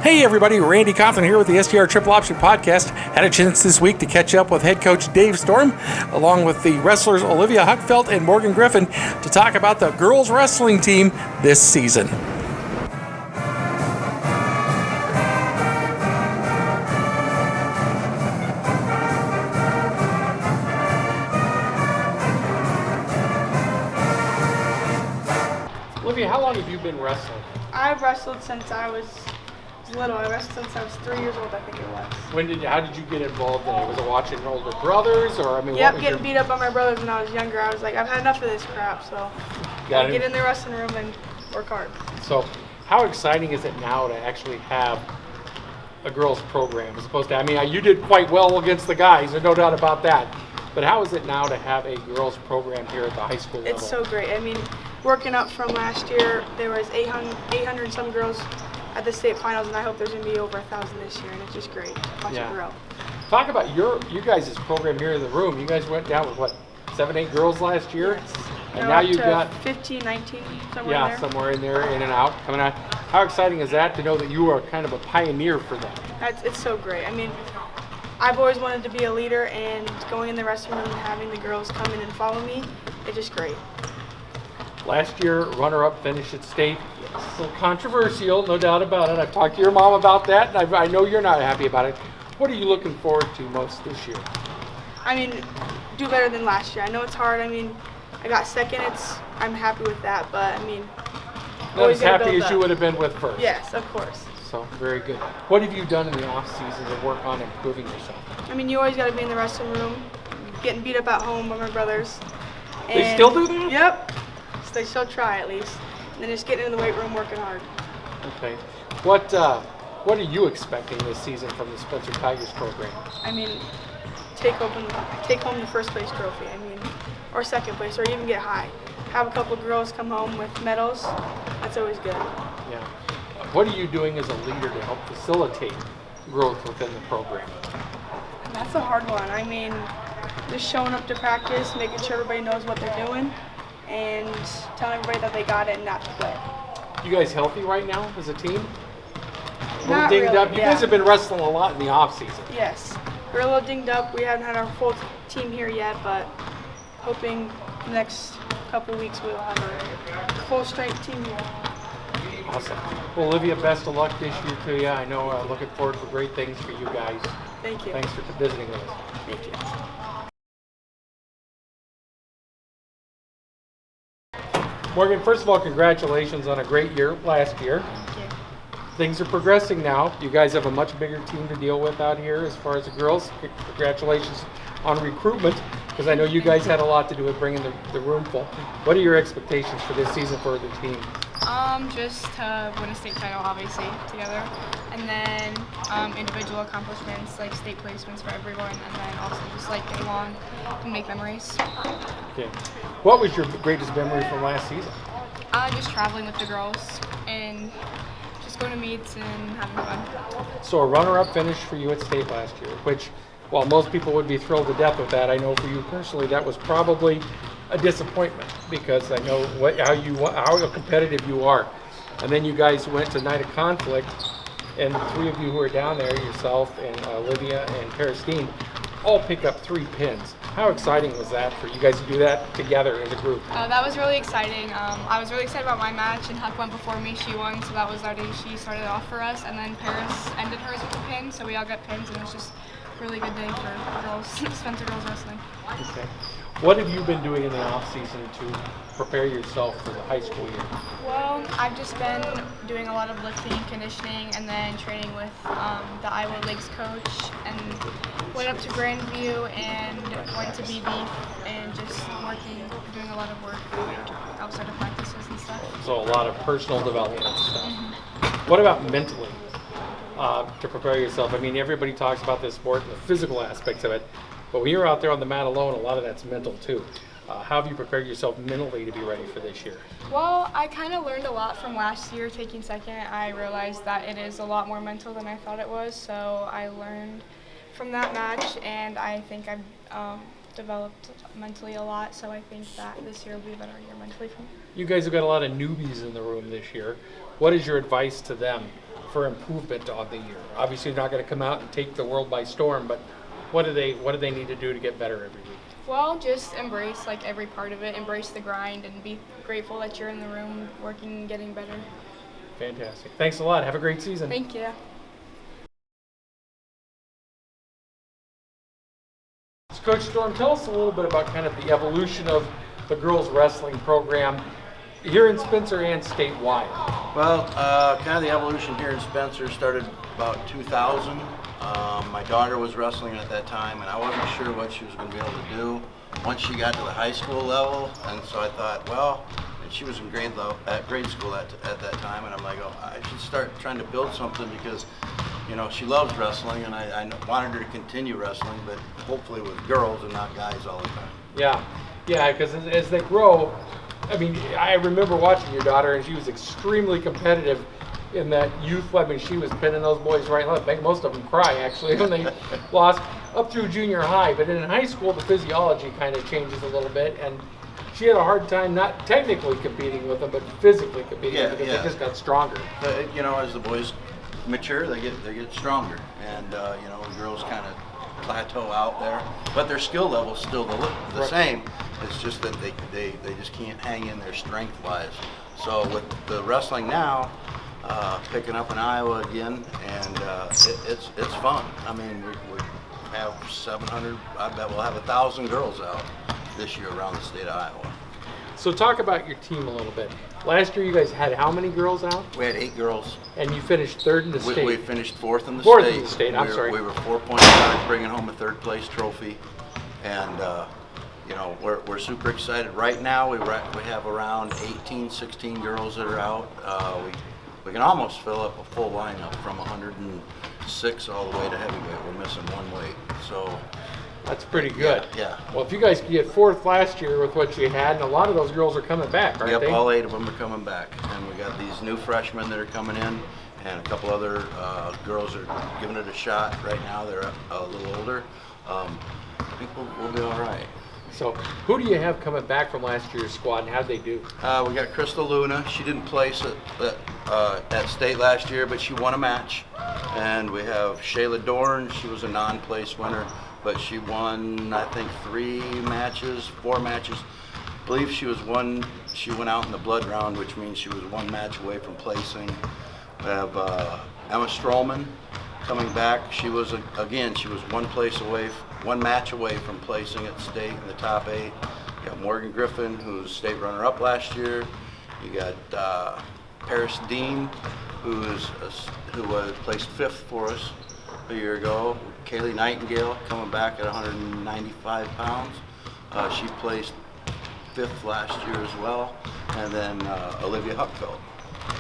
Hey everybody, Randy Cauthron here with the SDR Triple Option Podcast. Had a chance this week to catch up with head coach Dave Storm, along with the wrestlers Olivia Huckfelt and Morgan Griffin, to talk about the girls wrestling team this season. Olivia, how long have you been wrestling? I've wrestled since I was little. I wrestled since I was 3 years old, I think it was. How did you get involved in it? Was it watching older brothers, or Yep, getting beat up by my brothers when I was younger. I was like, I've had enough of this crap, so I get in the wrestling room and work hard. So, how exciting is it now to actually have a girls program as opposed to? You did quite well against the guys, there's no doubt about that. But how is it now to have a girls program here at the high school level? It's so great. Working up from last year, there was 800 and some girls at the state finals, and I hope there's going to be over 1,000 this year, and it's just great. Watch it grow. Talk about you guys' program here in the room. You guys went down with 7, 8 girls last year? Yes. And now you've got 15, 19, somewhere in there. Somewhere in there, in and out, coming out. How exciting is that to know that you are kind of a pioneer for that? It's so great. I've always wanted to be a leader, and going in the wrestling room and having the girls come in and follow me, it's just great. Last year, runner-up finished at state. It's a little controversial, no doubt about it. I've talked to your mom about that, and I know you're not happy about it. What are you looking forward to most this year? Do better than last year. I know it's hard. I got second. I'm happy with that, but Not as happy as you would have been with first. Yes, of course. So, very good. What have you done in the off-season to work on improving yourself? You always got to be in the wrestling room, getting beat up at home by my brothers. They still do that? Yep. So they still try at least. And then just getting in the weight room, working hard. Okay. What are you expecting this season from the Spencer Tigers program? Take home the first place trophy. Or second place, or even get high. Have a couple girls come home with medals. That's always good. Yeah. What are you doing as a leader to help facilitate growth within the program? That's a hard one. Just showing up to practice, making sure everybody knows what they're doing, and telling everybody that they got it and not to quit. You guys healthy right now as a team? Not dinged really, up. You guys have been wrestling a lot in the off season. Yes. We're a little dinged up. We haven't had our full team here yet, but hoping the next couple weeks we'll have a full strength team here. Awesome. Well, Olivia, best of luck this year to you. I know looking forward to great things for you guys. Thank you. Thanks for visiting with us. Thank you. Morgan, first of all, congratulations on a great year last year. Thank you. Things are progressing now. You guys have a much bigger team to deal with out here as far as the girls. Congratulations on recruitment, because I know you guys had a lot to do with bringing the room full. What are your expectations for this season for the team? Just to win a state title, obviously, together. And then individual accomplishments, like state placements for everyone, and then also just get along and make memories. Okay. What was your greatest memory from last season? Just traveling with the girls and just going to meets and having fun. So a runner-up finish for you at state last year, which, while most people would be thrilled to death with that, I know for you personally that was probably a disappointment, because I know how competitive you are. And then you guys went to Night of Conflict, and the three of you who were down there, yourself and Olivia and Christine, all pick up 3 pins. How exciting was that for you guys to do that together as a group? That was really exciting. I was really excited about my match, and Huck went before me. She won, so that was our day. She started off for us, and then Paris ended hers with a pin, so we all got pins, and it was just a really good day for girls, Spencer girls wrestling. Okay. What have you been doing in the off season to prepare yourself for the high school year? Well, I've just been doing a lot of lifting, conditioning, and then training with the Iowa Lakes coach, and went up to Grandview and went to BB, and just doing a lot of work outside of practices and stuff. So a lot of personal development stuff. Mm-hmm. What about mentally to prepare yourself? Everybody talks about this sport and the physical aspects of it, but when you're out there on the mat alone, a lot of that's mental too. How have you prepared yourself mentally to be ready for this year? Well, I kind of learned a lot from last year taking second. I realized that it is a lot more mental than I thought it was, so I learned from that match, and I think I've developed mentally a lot, so I think that this year will be a better year mentally for me. You guys have got a lot of newbies in the room this year. What is your advice to them for improvement on the year? Obviously, you're not going to come out and take the world by storm, but what do they need to do to get better every week? Well, just embrace like every part of it, embrace the grind, and be grateful that you're in the room working and getting better. Fantastic. Thanks a lot. Have a great season. Thank you. So Coach Storm, tell us a little bit about kind of the evolution of the girls wrestling program here in Spencer and statewide. Well, kind of the evolution here in Spencer started about 2000. My daughter was wrestling at that time, and I wasn't sure what she was going to be able to do once she got to the high school level. And so I thought, well, and she was in grade school at that time, and I'm like, oh, I should start trying to build something because, you know, she loves wrestling, and I wanted her to continue wrestling, but hopefully with girls and not guys all the time. Yeah, because as they grow, I mean, I remember watching your daughter, and she was extremely competitive in that youth. I mean, she was pinning those boys right and left. I think most of them cry, actually, when they lost up through junior high. But in high school, the physiology kind of changes a little bit, and she had a hard time not technically competing with them, but physically competing because they just got stronger. You know, as the boys mature, they get stronger, and you know, the girls kind of plateau out there, but their skill level's still the same. It's just that they just can't hang in there strength-wise. So with the wrestling now, picking up in Iowa again, and it's fun. I mean, we have 700. I bet we'll have 1,000 girls out this year around the state of Iowa. So talk about your team a little bit. Last year, you guys had how many girls out? We had 8 girls. And you finished third in the state. We finished fourth in the Fourth state. in the state. I'm sorry. We were 4 points out, bringing home a third place trophy, and you know, we're super excited. Right now, we have around 18, 16 girls that are out. We can almost fill up a full lineup from 106 all the way to heavyweight. We're missing one weight, so that's pretty good. Yeah. Well, if you guys get fourth last year with what you had, and a lot of those girls are coming back, aren't they? Yep, all 8 of them are coming back, and we got these new freshmen that are coming in, and a couple other girls are giving it a shot right now. They're a little older. I think we'll be all right. So, who do you have coming back from last year's squad, and how'd they do? We got Crystal Luna. She didn't place at state last year, but she won a match. And we have Shayla Dorn. She was a non-place winner, but she won, I think, 4 matches. I believe she went out in the blood round, which means she was 1 match away from placing. We have Emma Strollman coming back. She was 1 match away from placing at state in the top 8. You got Morgan Griffin, who's state runner-up last year. You got Paris Dean, who was placed 5th for us a year ago. Kaylee Nightingale coming back at 195 pounds. She placed 5th last year as well. And then Olivia Huckfelt,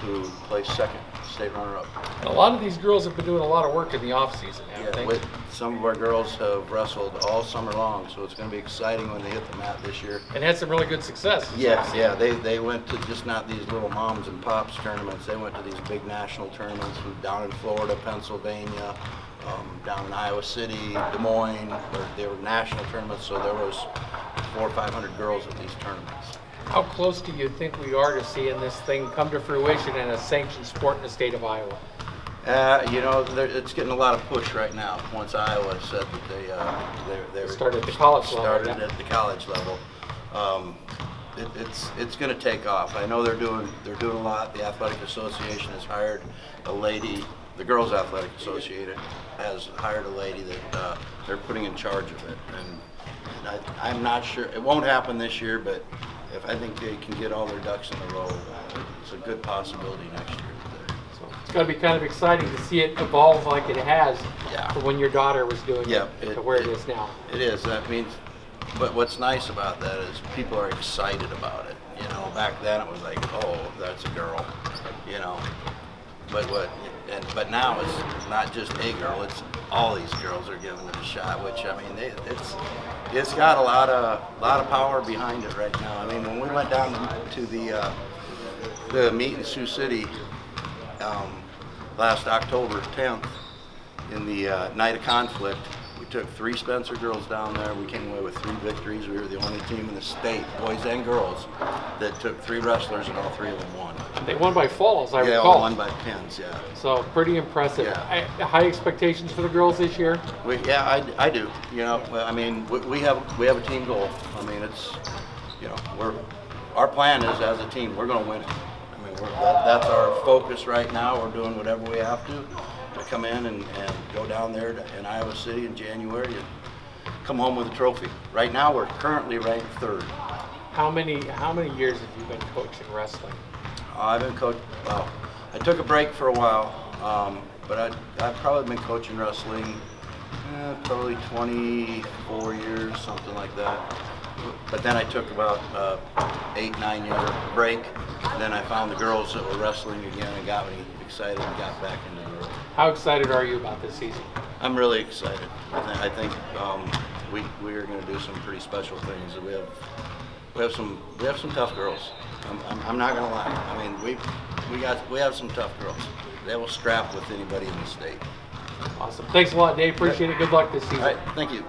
who placed 2nd, state runner-up. A lot of these girls have been doing a lot of work in the off-season, haven't they? Some of our girls have wrestled all summer long, so it's going to be exciting when they hit the mat this year. And had some really good success. Yeah, they went to just not these little moms and pops tournaments. They went to these big national tournaments down in Florida, Pennsylvania, down in Iowa City, Des Moines. They were national tournaments, so there was 400 or 500 girls at these tournaments. How close do you think we are to seeing this thing come to fruition in a sanctioned sport in the state of Iowa? You know, it's getting a lot of push right now. Once Iowa said that they started at the college level. Started at the college level. It's going to take off. I know they're doing a lot. The Athletic Association has hired a lady. The Girls Athletic Association has hired a lady that they're putting in charge of it. And I'm not sure. It won't happen this year, but if I think they can get all their ducks in a row, it's a good possibility next year. So it's got to be kind of exciting to see it evolve like it has from when your daughter was doing it to where it is now. It is. That means, but what's nice about that is people are excited about it. You know, back then it was like, oh, that's a girl. You know, but now it's not just a girl. It's all these girls are giving it a shot. Which I mean, it's got a lot of power behind it right now. I mean, when we went down to the meet in Sioux City last October 10th in the night of conflict, we took 3 Spencer girls down there. We came away with 3 victories. We were the only team in the state, boys and girls, that took 3 wrestlers and all 3 of them won. They won by falls, I Yeah, recall. all won by pins, yeah. So pretty impressive. Yeah. High expectations for the girls this year? I do. You know, well, I mean, we have a team goal. I mean, it's, you know, our plan is as a team, we're going to win it. I mean, that's our focus right now. We're doing whatever we have to come in and go down there in Iowa City in January and come home with a trophy. Right now, we're currently ranked 3rd. How many years have you been coaching wrestling? I've been coaching. Well, I took a break for a while, but I've probably been coaching wrestling probably 24 years, something like that. But then I took about 8-9 year break. Then I found the girls that were wrestling again and got me excited and got back into the ring. How excited are you about this season? I'm really excited. I think we are going to do some pretty special things. We have some tough girls. I'm not going to lie. I mean, we have some tough girls. They will scrap with anybody in the state. Awesome. Thanks a lot, Dave. Appreciate it. Good luck this season. All right. Thank you.